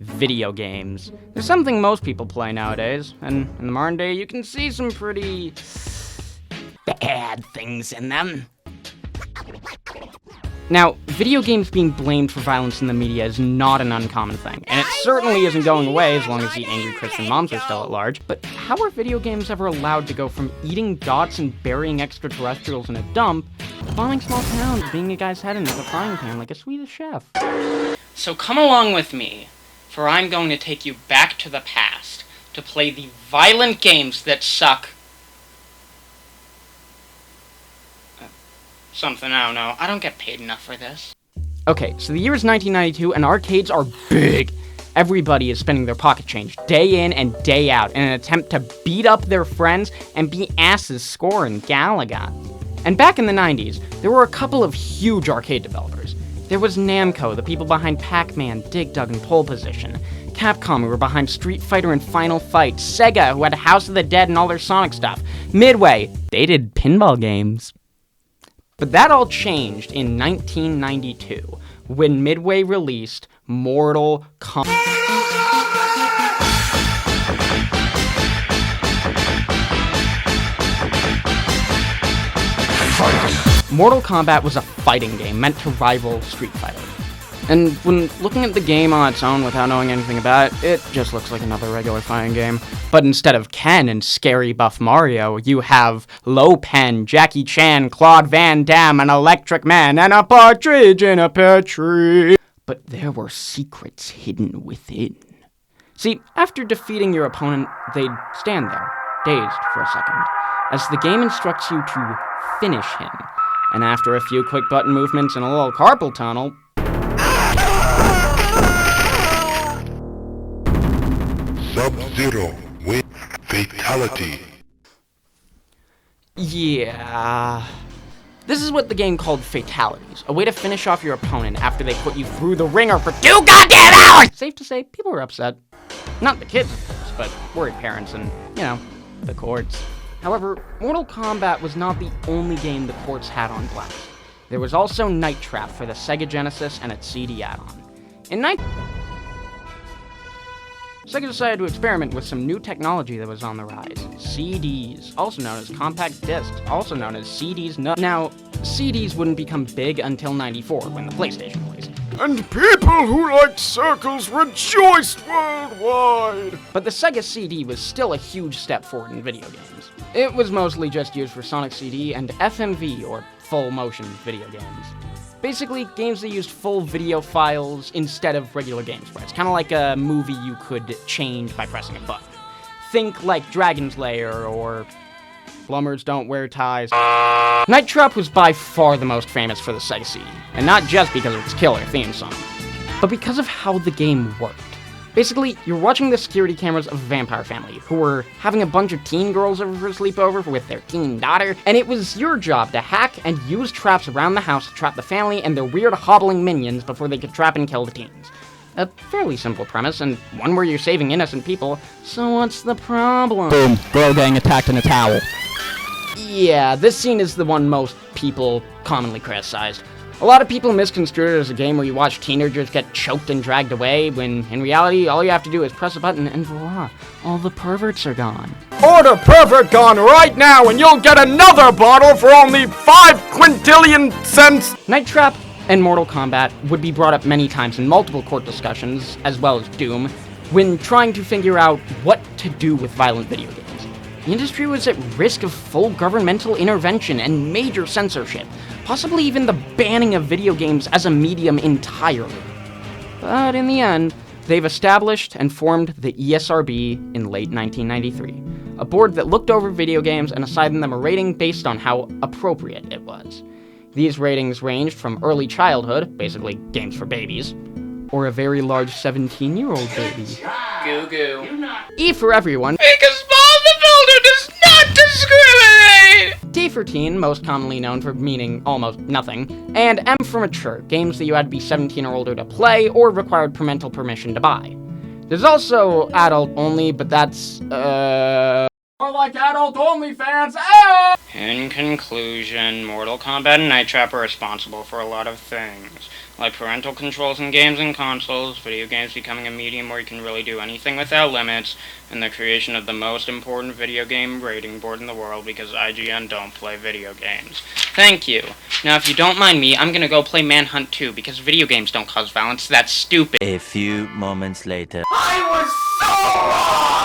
video games. They're something most people play nowadays, and in the modern day you can see some pretty bad things in them. Now, video games being blamed for violence in the media is not an uncommon thing, and it certainly isn't going away as long as the angry Christian moms are still at large. But how are video games ever allowed to go from eating dots and burying extraterrestrials in a dump to bombing small towns, being a guy's head into the frying pan like a Swedish chef? So come along with me, for I'm going to take you back to the past to play the violent games that suck. Something, I don't know. I don't get paid enough for this. Okay, so the year is 1992, and arcades are big. Everybody is spending their pocket change day in and day out in an attempt to beat up their friends and be asses scoring Galaga. And back in the 90s, there were a couple of huge arcade developers. There was NAMCO, the people behind Pac-Man, Dig Dug, and Pole Position. CAPCOM, who were behind Street Fighter and Final Fight. SEGA, who had House of the Dead and all their Sonic stuff. MIDWAY, they did pinball games. But that all changed in 1992, when Midway released Mortal Kombat. Mortal Kombat was a fighting game meant to rival Street Fighter. And when looking at the game on its own without knowing anything about it, it just looks like another regular fighting game. But instead of Ken and scary buff Mario, you have Lo Pen, Jackie Chan, Claude Van Damme, an Electric Man, and a partridge in a pear tree. But there were secrets hidden within. See, after defeating your opponent, they'd stand there, dazed for a second, as the game instructs you to finish him. And after a few quick button movements and a little carpal tunnel, Sub-Zero with fatality. Yeah. This is what the game called fatalities, a way to finish off your opponent after they put you through the ringer for 2 goddamn hours! Safe to say, people were upset. Not the kids, of course, but worried parents and, the courts. However, Mortal Kombat was not the only game the courts had on blast. There was also Night Trap for the Sega Genesis and its CD add-on. Sega decided to experiment with some new technology that was on the rise. CDs, also known as compact discs, also known as CDs. Now, CDs wouldn't become big until '94, when the PlayStation released. And people who liked circles rejoiced worldwide! But the Sega CD was still a huge step forward in video games. It was mostly just used for Sonic CD and FMV, or full motion video games. Basically, games that used full video files instead of regular game sprites. Kind of like a movie you could change by pressing a button. Think like Dragon's Lair or Plumbers Don't Wear Ties. Night Trap was by far the most famous for the Sega CD, and not just because of its killer theme song, but because of how the game worked. Basically, you're watching the security cameras of a vampire family who were having a bunch of teen girls over for a sleepover with their teen daughter, and it was your job to hack and use traps around the house to trap the family and their weird hobbling minions before they could trap and kill the teens. A fairly simple premise, and one where you're saving innocent people, so what's the problem? Boom, girl getting attacked in a towel. Yeah, this scene is the one most people commonly criticized. A lot of people misconstrue it as a game where you watch teenagers get choked and dragged away, when in reality, all you have to do is press a button and voila, all the perverts are gone. Order Pervert Gone right now and you'll get another bottle for only 5 quintillion cents! Night Trap and Mortal Kombat would be brought up many times in multiple court discussions, as well as Doom, when trying to figure out what to do with violent video games. The industry was at risk of full governmental intervention and major censorship, possibly even the banning of video games as a medium entirely. But in the end, they've established and formed the ESRB in late 1993, a board that looked over video games and assigned them a rating based on how appropriate it was. These ratings ranged from early childhood, basically games for babies, or a very large 17-year-old baby. Goo goo. E for everyone. Because Paul the Builder does not discriminate! T for teen, most commonly known for meaning almost nothing, and M for mature, games that you had to be 17 or older to play or required parental permission to buy. There's also adult only, but that's, More like adult only fans, In conclusion, Mortal Kombat and Night Trap are responsible for a lot of things. like parental controls in games and consoles, video games becoming a medium where you can really do anything without limits, and the creation of the most important video game rating board in the world because IGN don't play video games. Thank you. Now, if you don't mind me, I'm gonna go play Manhunt 2 because video games don't cause violence. That's stupid. A few moments later. I was so wrong!